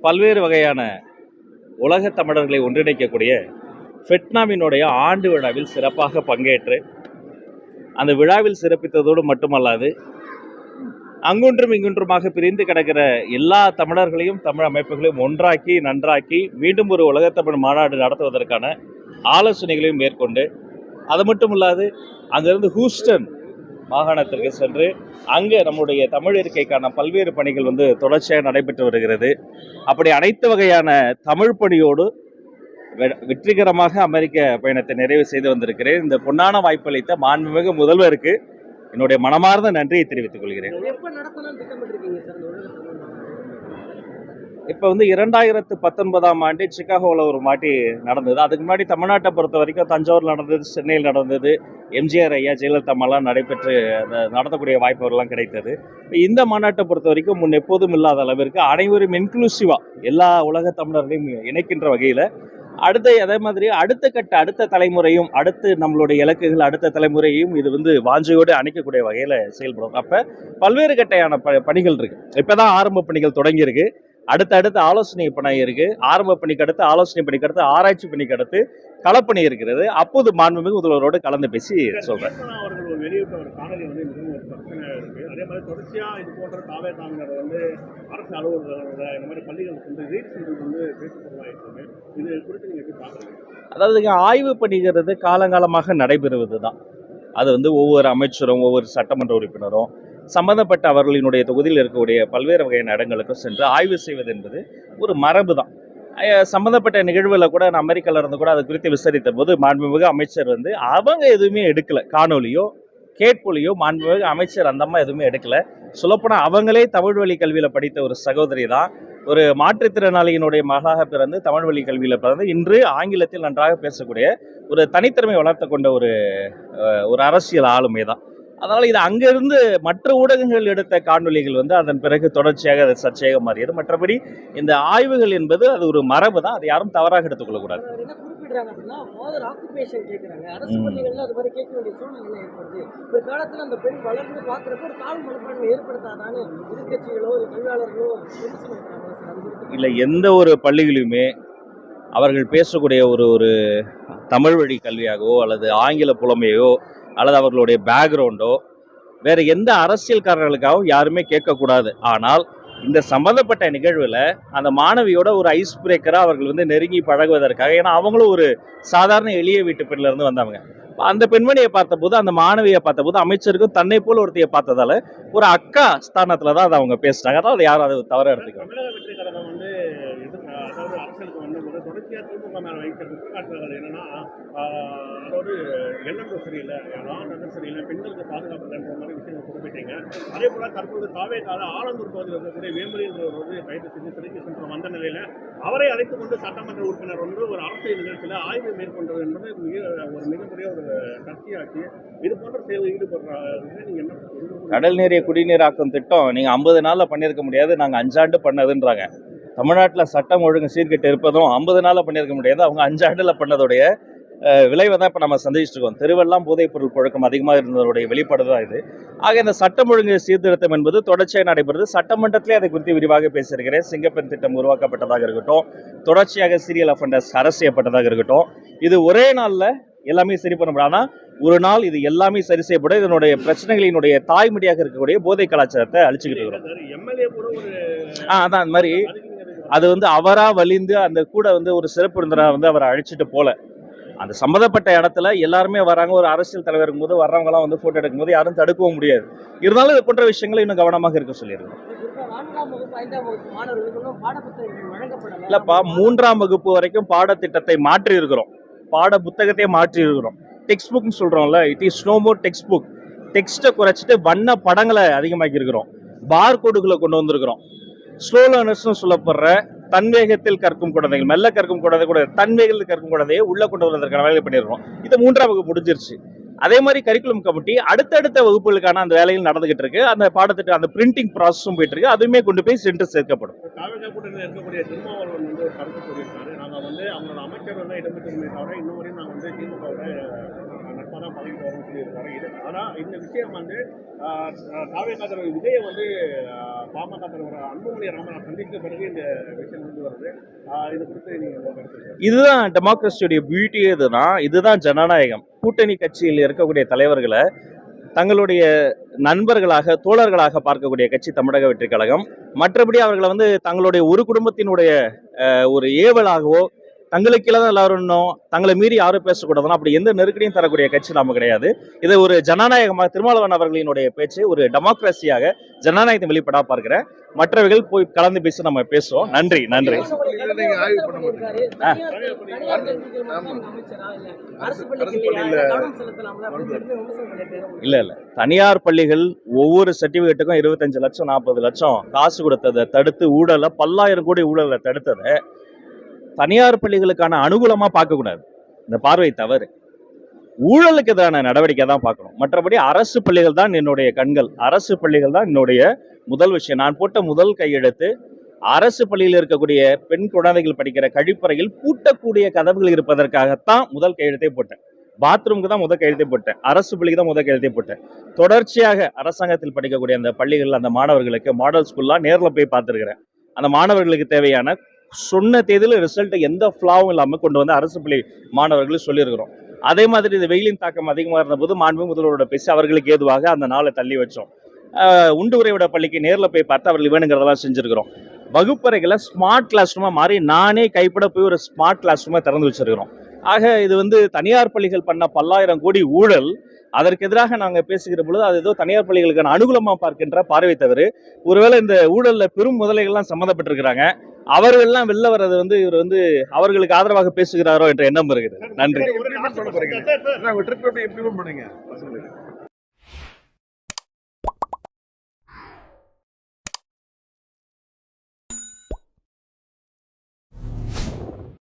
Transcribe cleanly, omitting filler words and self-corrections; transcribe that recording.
பல்வேறு வகையான உலக தமிழர்களை ஒன்றிணைக்கக்கூடிய ஃபெட்னாவினுடைய ஆண்டு விழாவில் சிறப்பாக பங்கேற்று அந்த விழாவில் சிறப்பித்ததோடு மட்டுமல்லாது அங்கொன்றும் இங்கொன்றுமாக பிரிந்து கிடக்கிற எல்லா தமிழர்களையும் தமிழ் அமைப்புகளையும் ஒன்றாக்கி நன்றாக்கி மீண்டும் ஒரு உலகத்தமிழ் மாநாடு நடத்துவதற்கான ஆலோசனைகளையும் மேற்கொண்டு அது மட்டும் இல்லாது அங்கிருந்து ஹூஸ்டன் மாகாணத்திற்கு சென்று அங்கே நம்முடைய தமிழ் இருக்கைக்கான பல்வேறு பணிகள் தொடர்ச்சியாக நடைபெற்று வருகிறது. அப்படி அனைத்து வகையான தமிழ் பணியோடு வெற்றிகரமாக அமெரிக்க பயணத்தை நிறைவு செய்து வந்திருக்கிறேன். இந்த பொன்னான வாய்ப்பளித்த மாண்புமிகு முதல்வருக்கு என்னுடைய மனமார்ந்த நன்றியை தெரிவித்துக் கொள்கிறேன். இப்போ 2019ஆம் ஆண்டு சிகாகோவில் ஒரு மாட்டி நடந்தது. அதுக்கு முன்னாடி தமிழ்நாட்டை பொறுத்த வரைக்கும் தஞ்சாவூர் நடந்தது, சென்னையில் நடந்தது, எம்ஜிஆர் ஐயா ஜெயலலிதாமெல்லாம் நடைபெற்று நடத்தக்கூடிய வாய்ப்புகள்லாம் கிடைத்தது. இந்த மாநாட்டை பொறுத்த வரைக்கும் முன் எப்போதும் இல்லாத அளவிற்கு அனைவரும் இன்க்ளூசிவாக எல்லா உலக தமிழர்களையும் இணைக்கின்ற வகையில் அதே மாதிரி அடுத்த தலைமுறையும் அடுத்து நம்மளுடைய இலக்குகள் அடுத்த தலைமுறையும் இது வாஞ்சையோடு அணைக்கக்கூடிய வகையில் செயல்படும். அப்போ பல்வேறு கட்டையான பணிகள் இருக்கு. இப்போதான் ஆரம்ப பணிகள் தொடங்கியிருக்கு. அடுத்த ஆலோசனை பணி இருக்கு. ஆரம்ப பணிக்கு அடுத்து ஆலோசனை பணிக்கு அடுத்து ஆராய்ச்சி பணிக்கு அடுத்து களப்பணி இருக்கிறது. அப்போது மாண்புமிகு முதல்வரோடு கலந்து பேசி சொல்றேன். அதே மாதிரி தொடர்ச்சியா இது போன்ற தாவேதாவினர் அரசு அலுவலர்கள் இந்த மாதிரி பள்ளிகளுக்கு பேசப்பொருளாயிருக்கு. இது குறித்து நீங்க எப்படி பாக்குறீங்க? அதாவது ஆய்வு பணிகிறது காலங்காலமாக நடைபெறுவது தான். அது ஒவ்வொரு அமைச்சரும் ஒவ்வொரு சட்டமன்ற உறுப்பினரும் சம்பந்தப்பட்ட அவர்களினுடைய தொகுதியில் இருக்கக்கூடிய பல்வேறு வகையான இடங்களுக்கும் சென்று ஆய்வு செய்வது என்பது ஒரு மரபு தான். சம்பந்தப்பட்ட நிகழ்வுல கூட நான் அமெரிக்கால இருந்து கூட அது குறித்து விசாரித்த போது மாண்புமிகு அமைச்சர் அவங்க எதுவுமே எடுக்கல. காணொலியோ கேட்பொலியோ மாண்புமிகு அமைச்சர் அந்தம்மா எதுவுமே எடுக்கல. சொல்லப்போனால் அவங்களே தமிழ் வழி கல்வியில் படித்த ஒரு சகோதரி தான். ஒரு மாற்றுத்திறனாளியினுடைய மகளாக பிறந்து தமிழ் வழி கல்வியில் பிறந்து இன்று ஆங்கிலத்தில் நன்றாக பேசக்கூடிய ஒரு தனித்திறமை வளர்த்து கொண்ட ஒரு அரசியல் ஆளுமை தான். அதனால் இது அங்கிருந்து மற்ற ஊடகங்கள் எடுத்த காணொலிகள் அதன் பிறகு தொடர்ச்சியாக அது சர்ச்சையாக மாறியது. மற்றபடி இந்த ஆய்வுகள் என்பது அது ஒரு மரபு தான். அது யாரும் தவறாக எடுத்துக்கொள்ளக்கூடாது. இல்லை, எந்த ஒரு பள்ளிகளிலுமே அவர்கள் பேசக்கூடிய ஒரு தமிழ் வழி கல்வியாகவோ அல்லது ஆங்கில புலமையோ அல்லது அவர்களுடைய பேக்ரவுண்டோ வேற எந்த அரசியல்காரர்களுக்காகவும் யாருமே கேட்கக்கூடாது. ஆனால் இந்த சம்பந்தப்பட்ட நிகழ்வில் அந்த மாணவியோட ஒரு ஐஸ் பிரேக்கராக அவர்கள் நெருங்கி பழகுவதற்காக, ஏன்னா அவங்களும் ஒரு சாதாரண எளிய வீட்டு பெண்ணில இருந்து வந்தவங்க. அந்த பெண்மணியை பார்த்தபோது, அந்த மாணவியை பார்த்தபோது அமைச்சருக்கும் தன்னை போல ஒருத்தையை பார்த்ததால ஒரு அக்கா ஸ்தானத்துல தான் அதை அவங்க பேசுறாங்க. அதாவது யாரும் அதை தவற எடுத்துக்கலாம். என்னன்னா அதாவது எண்ணங்கள் சரியில்லை, சரியில்லை, பெண்களுக்கு பாதுகாப்பு இல்லைன்ற மாதிரி விஷயங்கள் குறிப்பிட்டீங்க. அதே போல தற்போது தாவேகால ஆலந்தூர் பகுதியில் இருக்கக்கூடிய வேம்பரி என்றவர் கைது செஞ்சு சிறைக்கு சென்ற வந்த நிலையில அவரை அழைத்துக் கொண்டு சட்டமன்ற உறுப்பினர் ஒரு அரசியல் நிகழ்ச்சியில் ஆய்வு மேற்கொண்டது என்பது ஒரு மிகப்பெரிய ஒரு சர்ச்சையாச்சு. இது போன்ற செயலில் ஈடுபடுறாங்க. நீங்க என்ன? கடல் நீரை குடிநீராக்கும் திட்டம் நீங்க 50 நாள்ல பண்ணியிருக்க முடியாது, நாங்க 5 ஆண்டு பண்ணதுன்றாங்க. தமிழ்நாட்டில் சட்டம் ஒழுங்கு சீர்கெட்டு இருப்பதும் 50 நாளில் பண்ணியிருக்க முடியாது, அவங்க 5 ஆண்டில் பண்ணதோடைய விளைவை தான் இப்போ நம்ம சந்திச்சுட்டு இருக்கோம். தெருவெல்லாம் போதைப் பொருள் புழக்கம் அதிகமாக இருந்ததோடைய வெளிப்பாடு தான் இது. ஆக இந்த சட்டம் ஒழுங்கு சீர்திருத்தம் என்பது தொடர்ச்சியாக நடைபெறுது. சட்டமன்றத்திலே அதை குறித்து விரிவாக பேசியிருக்கிறேன். சிங்கப்பெண் திட்டம் உருவாக்கப்பட்டதாக இருக்கட்டும், தொடர்ச்சியாக சீரியல் அஃபெண்டர்ஸ் அரசு செய்யப்பட்டதாக இருக்கட்டும், இது ஒரே நாளில் எல்லாமே சரி பண்ண முடியாது. ஆனால் ஒரு நாள் இது எல்லாமே சரி செய்யப்படும். இதனுடைய பிரச்சனைகளினுடைய தாய்மொழியாக இருக்கக்கூடிய போதை கலாச்சாரத்தை அழிச்சுக்கிட்டு இருக்கிறோம். அதான் அந்த மாதிரி அது அவரா வலிந்து அந்த கூட ஒரு சிறப்பு விருந்தினரை அவரை அழைச்சிட்டு போல. அந்த சம்மந்தப்பட்ட இடத்துல எல்லாருமே வராங்க. ஒரு அரசியல் தலைவர் இருக்கும்போது வர்றவங்கலாம் போட்டோ எடுக்கும்போது யாரும் தடுக்கவும் முடியாது. இருந்தாலும் இது போன்ற விஷயங்களை இன்னும் கவனமாக இருக்க சொல்லியிருக்கோம். இல்லப்பா, 3ஆம் வகுப்பு வரைக்கும் பாடத்திட்டத்தை மாற்றி இருக்கிறோம். பாட புத்தகத்தை மாற்றி இருக்கிறோம். டெக்ஸ்ட் புக்னு சொல்றோம்ல, it is no more text book. டெக்ஸ்ட்டை குறைச்சிட்டு வண்ண படங்களை அதிகமாக்கி இருக்கிறோம். பார் கோடுகளை கொண்டு வந்திருக்கிறோம். ஸ்லோ லேர்னர்ஸ்னு சொல்லப்படுற தன்வேகத்தில் கற்கும் குழந்தைகள், மெல்ல கற்கும் குழந்தை கூட தன்வேகத்தில் கற்கும் குழந்தையை உள்ள கொண்டு வருவதற்கான வேலை பண்ணிடுறோம். இது 3ஆம் வகுப்பு முடிஞ்சிருச்சு. அதே மாதிரி கரிக்குலம் கமிட்டி அடுத்தடுத்த வகுப்புகளுக்கான அந்த வேலைகள் நடந்துகிட்டு இருக்கு. அந்த பாடத்திட்ட அந்த பிரிண்டிங் ப்ராசஸும் போயிட்டு இருக்கு. அதுவுமே கொண்டு போய் சென்று சேர்க்கப்படும். இருக்கக்கூடிய திருமாவளவன் ஒரு கருத்து சொல்லியிருக்காரு. நாங்கள் அவங்களோட அமைச்சர் இடம்பெற்றிருந்தே தவிர இன்னும் வரையும் நாங்கள் திமுகவோட நட்பாக தான் பழகிட்டு வரோம் சொல்லி சொல்லியிருக்காரு. இது ஆனால் இந்த விஷயம் வந்து தாவேகா தலைவர் விஜயை வந்து பாமக தலைவர் அன்புமணி ராமதாஸ் சந்தித்த பிறகு இந்த விஷயம் வந்து வருது. இது குறித்து நீங்கள் கருத்து இதுதான் டெமோக்ரஸியுடைய பியூட்டியே. இதுதான் ஜனநாயகம். கூட்டணி கட்சியில் இருக்கக்கூடிய தலைவர்களை தங்களுடைய நண்பர்களாக தோழர்களாக பார்க்கக்கூடிய கட்சி தமிழக வெற்றி கழகம். மற்றபடி அவர்களை வந்து தங்களுடைய ஒரு குடும்பத்தினுடைய ஒரு ஏவலாகவோ தங்களுக்கு தான் எல்லாரும் தங்களை மீறி யாரும் பேசக்கூடாதுன்னா அப்படி எந்த நெருக்கடியும் தரக்கூடிய கட்சி நாம கிடையாது. இது ஒரு ஜனநாயகமாக திருமாவளவன் அவர்களினுடைய பேச்சு ஒரு டெமோக்ரஸியாக ஜனநாயகத்தை வெளிப்படா பார்க்கிறேன். மற்றவர்கள் போய் கலந்து பேசி நம்ம பேசுவோம். நன்றி. இல்ல தனியார் பள்ளிகள் ஒவ்வொரு சர்டிபிகேட்டுக்கும் 25 லட்சம் 40 லட்சம் காசு கொடுத்ததை தடுத்து ஊழல 10,000 கோடி ஊழலை தடுத்ததை தனியார் பள்ளிகளுக்கான அனுகூலமா பார்க்க கூடாது. இந்த பார்வை தவறு. ஊழலுக்கு எதிரான நடவடிக்கை தான் பார்க்கணும். மற்றபடி அரசு பள்ளிகள் தான் என்னுடைய கண்கள். அரசு பள்ளிகள் தான் என்னுடைய முதல் விஷயம். நான் போட்ட முதல் கையெழுத்து அரசு பள்ளியில் இருக்கக்கூடிய பெண் குழந்தைகள் படிக்கிற கழிப்பறையில் பூட்டக்கூடிய கதவுகள் இருப்பதற்காகத்தான் முதல் கையெழுத்தை போட்டேன். பாத்ரூமுக்கு தான் முதல் கையெழுத்தை போட்டேன். அரசு பள்ளிக்கு தான் முதல் கையெழுத்தை போட்டேன். தொடர்ச்சியாக அரசாங்கத்தில் படிக்கக்கூடிய அந்த பள்ளிகள் அந்த மாணவர்களுக்கு மாடல் ஸ்கூல்லாம் நேரில் போய் பார்த்துருக்கிறேன். அந்த மாணவர்களுக்கு தேவையான சொன்ன தேதியில் ரிசல்ட் எந்த ஃப்ளாவும் இல்லாமல் கொண்டு வந்து அரசு பள்ளி மாணவர்கள் சொல்லியிருக்கிறோம். அதே மாதிரி இந்த வெயிலின் தாக்கம் அதிகமாக இருந்தபோது மாண்பு முதல்வரோட பேசி அவர்களுக்கு ஏதுவாக அந்த நாளை தள்ளி வச்சோம். உண்டு உறைவிட பள்ளிக்கு நேரில் போய் பார்த்து அவர்கள் வேணுங்கிறதெல்லாம் செஞ்சுருக்கிறோம். வகுப்பறைகளை ஸ்மார்ட் கிளாஸ் ரூமாக மாறி நானே கைப்பட போய் ஒரு ஸ்மார்ட் கிளாஸ் ரூமாக திறந்து வச்சிருக்கிறோம். ஆக இது வந்து தனியார் பள்ளிகள் பண்ண 10,000 கோடி ஊழல். அதற்கு எதிராக நாங்கள் பேசுகிற பொழுது அது ஏதோ தனியார் பள்ளிகளுக்கான அனுகூலமாக பார்க்கின்ற பார்வை தவிர ஒருவேளை இந்த ஊழலில் பெரும் முதலைகள்லாம் சம்மந்தப்பட்டிருக்கிறாங்க. அவர்கள்லாம் வெளில வர்றது வந்து இவர் வந்து அவர்களுக்கு ஆதரவாக பேசுகிறாரோ என்ற எண்ணம் இருக்குது. நன்றி.